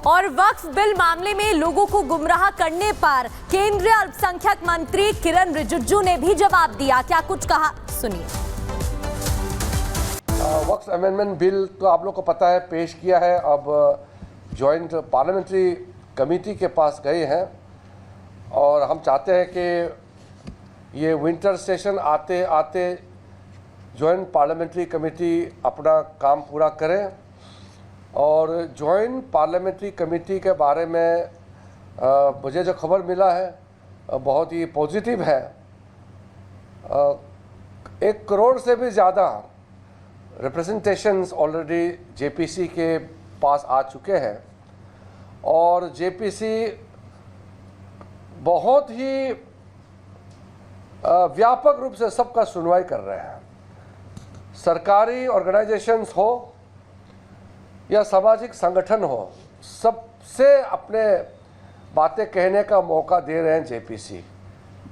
और वक्फ बिल मामले में लोगों को गुमराह करने पर केंद्रीय अल्पसंख्यक मंत्री किरण रिजिजू ने भी जवाब दिया। क्या कुछ कहा, सुनिए। वक्फ अमेंडमेंट बिल तो आप लोग को पता है पेश किया है, अब जॉइंट पार्लियामेंट्री कमेटी के पास गए हैं और हम चाहते हैं कि ये विंटर सेशन आते आते जॉइंट पार्लियामेंट्री कमेटी अपना काम पूरा करे। और जॉइंट पार्लियामेंट्री कमेटी के बारे में मुझे जो खबर मिला है बहुत ही पॉजिटिव है। 1 करोड़ से भी ज़्यादा रिप्रेजेंटेशंस ऑलरेडी जेपीसी के पास आ चुके हैं और जेपीसी बहुत ही व्यापक रूप से सबका सुनवाई कर रहे हैं। सरकारी ऑर्गेनाइजेशंस हो या सामाजिक संगठन हो, सबसे अपने बातें कहने का मौका दे रहे हैं जेपीसी।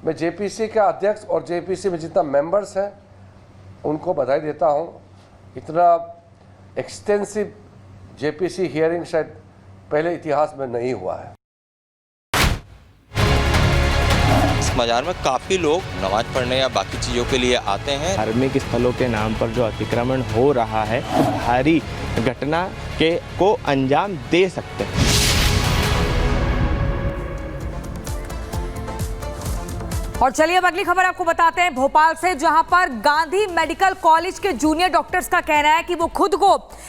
मैं जेपीसी के अध्यक्ष और जेपीसी में जितना मेंबर्स हैं उनको बधाई देता हूं। इतना एक्सटेंसिव जेपीसी हियरिंग शायद पहले इतिहास में नहीं हुआ है। इस मजार में काफ़ी लोग नमाज पढ़ने या बाकी चीज़ों के लिए आते हैं। धार्मिक स्थलों के नाम पर जो अतिक्रमण हो रहा है, भारी घटना को अंजाम दे सकते हैं। और चलिए अब अगली खबर आपको बताते हैं भोपाल से, जहां पर गांधी मेडिकल कॉलेज के जूनियर डॉक्टर्स का कहना है कि वो खुद को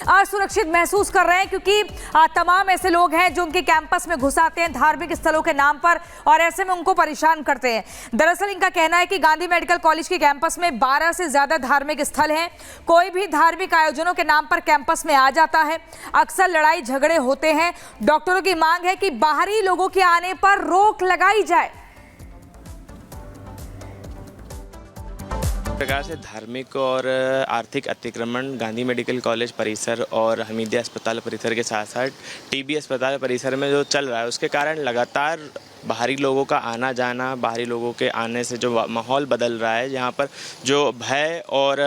असुरक्षित महसूस कर रहे हैं, क्योंकि तमाम ऐसे लोग हैं जो उनके कैंपस में घुस आते हैं धार्मिक स्थलों के नाम पर और ऐसे में उनको परेशान करते हैं। दरअसल इनका कहना है कि गांधी मेडिकल कॉलेज के कैंपस में 12 से ज्यादा धार्मिक स्थल हैं। कोई भी धार्मिक आयोजनों के नाम पर कैंपस में आ जाता है, अक्सर लड़ाई झगड़े होते हैं। डॉक्टरों की मांग है कि बाहरी लोगों के आने पर रोक लगाई जाए। प्रकार से धार्मिक और आर्थिक अतिक्रमण गांधी मेडिकल कॉलेज परिसर और हमीदिया अस्पताल परिसर के साथ साथ टीबी अस्पताल परिसर में जो चल रहा है, उसके कारण लगातार बाहरी लोगों का आना जाना, बाहरी लोगों के आने से जो माहौल बदल रहा है, यहाँ पर जो भय और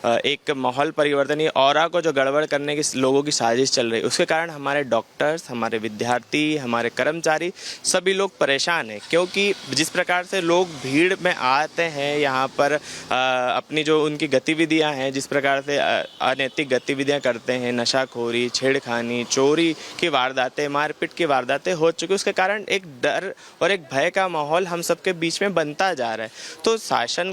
एक माहौल परिवर्तन, ये ऑरा को जो गड़बड़ करने की लोगों की साजिश चल रही है, उसके कारण हमारे डॉक्टर्स, हमारे विद्यार्थी, हमारे कर्मचारी सभी लोग परेशान हैं। क्योंकि जिस प्रकार से लोग भीड़ में आते हैं यहाँ पर अपनी जो उनकी गतिविधियाँ हैं, जिस प्रकार से अनैतिक गतिविधियाँ करते हैं, नशाखोरी, छेड़खानी, चोरी की वारदातें, मारपीट की वारदातें हो चुकी, उसके कारण एक डर और एक भय का माहौल हम सबके बीच में बनता जा रहा है। तो शासन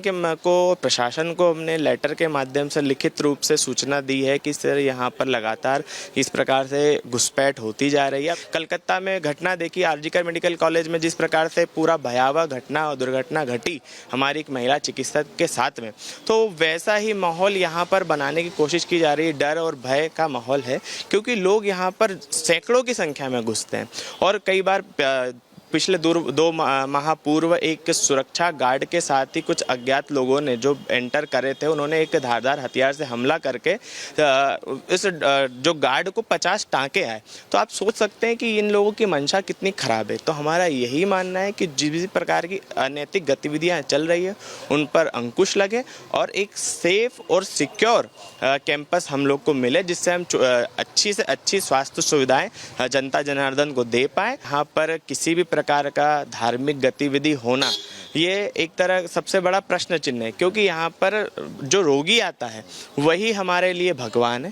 प्रशासन को हमने लेटर के माध्यम से लिखित रूप से सूचना दी है कि सर यहाँ पर लगातार इस प्रकार से घुसपैठ होती जा रही है। कलकत्ता में घटना देखी, आरजीकर मेडिकल कॉलेज में जिस प्रकार से पूरा भयावह घटना और दुर्घटना घटी हमारी एक महिला चिकित्सक के साथ में, तो वैसा ही माहौल यहाँ पर बनाने की कोशिश की जा रही है। डर और भय का माहौल है, क्योंकि लोग यहाँ पर सैकड़ों की संख्या में घुसते हैं और कई बार पिछले 2 माह पूर्व एक सुरक्षा गार्ड के साथ ही कुछ अज्ञात लोगों ने जो एंटर करे थे, उन्होंने एक धारदार हथियार से हमला करके इस जो गार्ड को 50 टाँके आए। तो आप सोच सकते हैं कि इन लोगों की मंशा कितनी खराब है। तो हमारा यही मानना है कि जिस भी प्रकार की अनैतिक गतिविधियां चल रही है उन पर अंकुश लगे और एक सेफ और सिक्योर कैंपस हम लोग को मिले, जिससे हम अच्छी से अच्छी स्वास्थ्य सुविधाएं जनता जनार्दन को दे पाएँ। यहाँ पर किसी भी प्रकार का धार्मिक गतिविधि होना ये एक तरह सबसे बड़ा प्रश्न चिन्ह है, क्योंकि यहाँ पर जो रोगी आता है वही हमारे लिए भगवान है।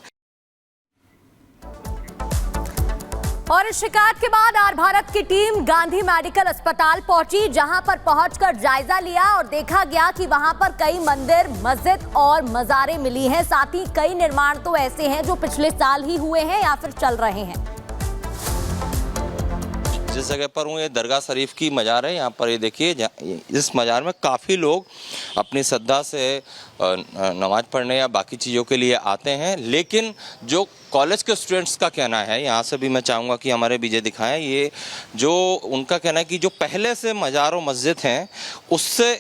और इस शिकायत के बाद आर भारत की टीम गांधी मेडिकल अस्पताल पहुंची, जहां पर पहुंचकर जायजा लिया और देखा गया कि वहां पर कई मंदिर, मस्जिद और मज़ारें मिली हैं। साथ ही कई निर्माण तो ऐसे हैं जो पिछले साल ही हुए हैं या फिर चल रहे हैं। जिस जगह पर हूँ ये दरगाह शरीफ की मज़ार है। यहाँ पर ये देखिए, इस मज़ार में काफ़ी लोग अपनी श्रद्धा से नमाज पढ़ने या बाकी चीज़ों के लिए आते हैं। लेकिन जो कॉलेज के स्टूडेंट्स का कहना है, यहाँ से भी मैं चाहूँगा कि हमारे विजय दिखाएं, ये जो उनका कहना है कि जो पहले से मज़ार और मस्जिद हैं उससे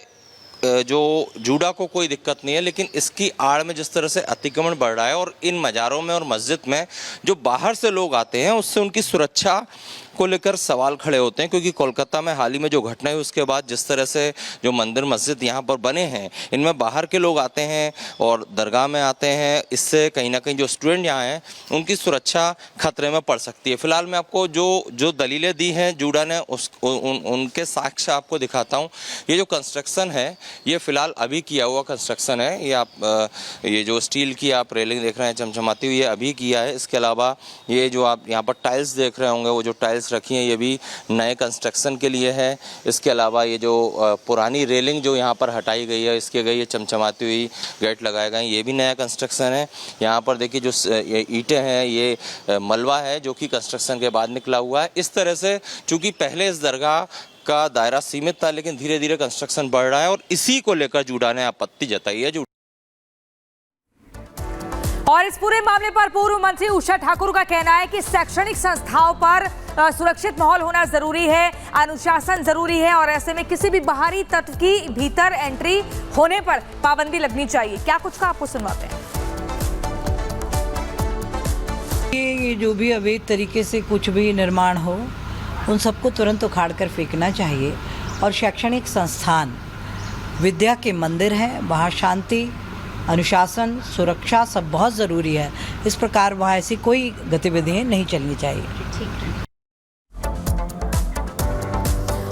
जो जूडा को कोई दिक्कत नहीं है, लेकिन इसकी आड़ में जिस तरह से अतिक्रमण बढ़ रहा है और इन मज़ारों में और मस्जिद में जो बाहर से लोग आते हैं उससे उनकी सुरक्षा को लेकर सवाल खड़े होते हैं, क्योंकि कोलकाता में हाल ही में जो घटना हुई उसके बाद जिस तरह से जो मंदिर मस्जिद यहाँ पर बने हैं, इनमें बाहर के लोग आते हैं और दरगाह में आते हैं, इससे कहीं ना कहीं जो स्टूडेंट यहाँ हैं उनकी सुरक्षा खतरे में पड़ सकती है। फिलहाल मैं आपको जो दलीलें दी हैं जूडा ने उनके साक्ष्य आपको दिखाता हूँ। ये जो कंस्ट्रक्शन है ये फिलहाल अभी किया हुआ कंस्ट्रक्शन है। ये आप ये जो स्टील की आप रेलिंग देख रहे हैं चमचमाती हुई, ये अभी किया है। इसके अलावा ये जो आप यहाँ पर टाइल्स देख रहे होंगे, वो जो टाइल्स रखी हैं ये भी नए कंस्ट्रक्शन के लिए है। इसके अलावा ये जो पुरानी रेलिंग जो यहाँ पर हटाई गई है, इसके गई ये चमचमाती हुई गेट लगाए गए हैं, ये भी नया कंस्ट्रक्शन है। यहाँ पर देखिए जो ईंटें हैं ये मलबा है जो कि कंस्ट्रक्शन के बाद निकला हुआ है। इस तरह से चूँकि पहले इस दरगाह का दायरा सीमित था, लेकिन धीरे धीरे कंस्ट्रक्शन बढ़ रहा है और इसी को लेकर जूडा ने आपत्ति जताई है। और इस पूरे मामले पर पूर्व मंत्री उषा ठाकुर का कहना है कि शैक्षणिक संस्थाओं पर सुरक्षित माहौल होना जरूरी है, अनुशासन जरूरी है और ऐसे में किसी भी बाहरी तत्व की भीतर एंट्री होने पर पाबंदी लगनी चाहिए। क्या कुछ का आपको सुनवाते हैं। ये जो भी अवैध तरीके से कुछ भी निर्माण हो उन सबको तुरंत उखाड़ कर फेंकना चाहिए। और शैक्षणिक संस्थान विद्या के मंदिर हैं, वहाँ शांति, अनुशासन, सुरक्षा सब बहुत ज़रूरी है। इस प्रकार वहाँ ऐसी कोई गतिविधियाँ नहीं चलनी चाहिए।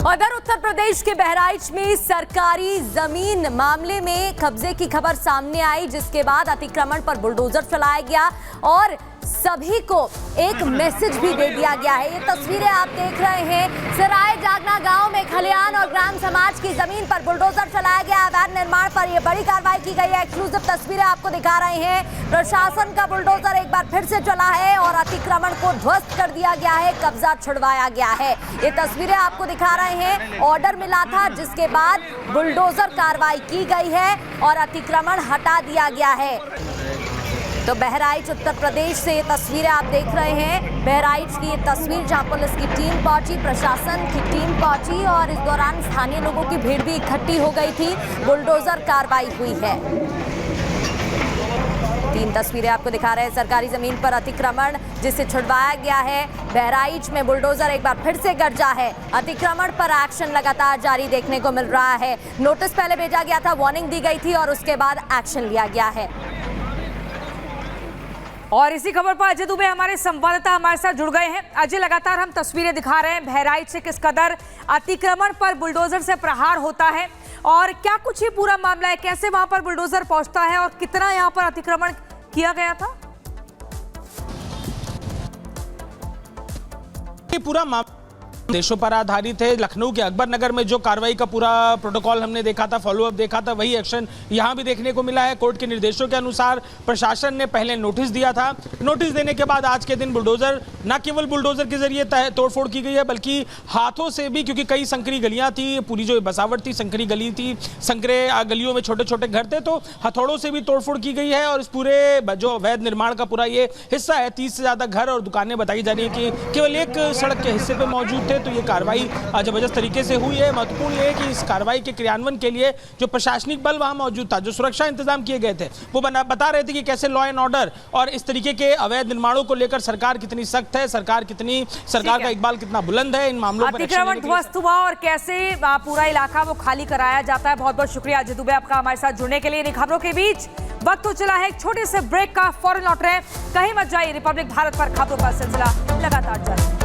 उधर उत्तर प्रदेश के बहराइच में सरकारी जमीन मामले में कब्जे की खबर सामने आई, जिसके बाद अतिक्रमण पर बुलडोजर चलाया गया और सभी को एक मैसेज भी दे दिया गया है। ये तस्वीरें आप देख रहे हैं, सराय जागना गांव में खलियान और ग्राम समाज की जमीन पर बुलडोजर चलाया गया। अवैध निर्माण पर यह बड़ी कार्रवाई की गई है। एक्सक्लूसिव तस्वीरें आपको दिखा रहे हैं। प्रशासन का बुलडोजर एक बार फिर से चला है और अतिक्रमण को ध्वस्त कर दिया गया है, कब्जा छुड़वाया गया है। ये तस्वीरें आपको दिखा रहे हैं। ऑर्डर मिला था जिसके बाद बुलडोजर कार्रवाई की गई है और अतिक्रमण हटा दिया गया है। तो बहराइच उत्तर प्रदेश से ये तस्वीरें आप देख रहे हैं। बहराइच की ये तस्वीर जहां पुलिस की टीम पहुंची, प्रशासन की टीम पहुंची और इस दौरान स्थानीय लोगों की भीड़ भी इकट्ठी हो गई थी। बुलडोजर कार्रवाई हुई है। 3 तस्वीरें आपको दिखा रहे हैं। सरकारी जमीन पर अतिक्रमण जिसे छुड़वाया गया है। बहराइच में बुलडोजर एक बार फिर से गरजा है। अतिक्रमण पर एक्शन लगातार जारी देखने को मिल रहा है। नोटिस पहले भेजा गया था, वार्निंग दी गई थी और उसके बाद एक्शन लिया गया है। और इसी खबर पर अजय दुबे हमारे संवाददाता हमारे साथ जुड़ गए हैं। अजय, लगातार हम तस्वीरें दिखा रहे हैं बहराइच से किस कदर अतिक्रमण पर बुलडोजर से प्रहार होता है और क्या कुछ ये पूरा मामला है, कैसे वहां पर बुलडोजर पहुंचता है और कितना यहां पर अतिक्रमण किया गया था। ये पूरा मामला देशों पर आधारित है। लखनऊ के अकबर नगर में जो कार्रवाई का पूरा प्रोटोकॉल हमने देखा था, फॉलोअप देखा था, वही एक्शन यहां भी देखने को मिला है। कोर्ट के निर्देशों के अनुसार प्रशासन ने पहले नोटिस दिया था। नोटिस देने के बाद आज के दिन बुलडोजर, न केवल बुलडोजर के जरिए तोड़फोड़ की गई है बल्कि हाथों से भी, क्योंकि कई संकरी गलियां थी, पूरी जो बसावट थी संकरी गली थी, संकरे गलियों में छोटे छोटे घर थे, तो हथौड़ों से भी तोड़फोड़ की गई है। और इस पूरे जो अवैध निर्माण का पूरा ये हिस्सा है, 30 से ज्यादा घर और दुकानें बताई जा रही है कि केवल एक सड़क के हिस्से पे मौजूद थे। तो ये कार्रवाई जबरदस्त तरीके से हुई है। महत्वपूर्ण ये है कि इस कार्रवाई के क्रियान्वयन के लिए जो प्रशासनिक बल वहां मौजूद था, जो सुरक्षा इंतजाम किए गए थे, वो बता रहे थे कि कैसे लॉ एंड ऑर्डर और इस तरीके के अवैध निर्माणों को लेकर सरकार कितनी सख्त है, सरकार का इकबाल कितना बुलंद है इन मामलों पर। अतिक्रमण ध्वस्त हुआ और कैसे पूरा इलाका वो खाली कराया जाता है। बहुत बहुत शुक्रिया अजय दुबे आपका हमारे साथ जुड़ने के लिए। इन खबरों के बीच वक्त तो चला है एक छोटे से ब्रेक का, फौरन लौट रहे हैं, कहीं मत जाइए। रिपब्लिक भारत पर खबरों का सिलसिला लगातार जारी है।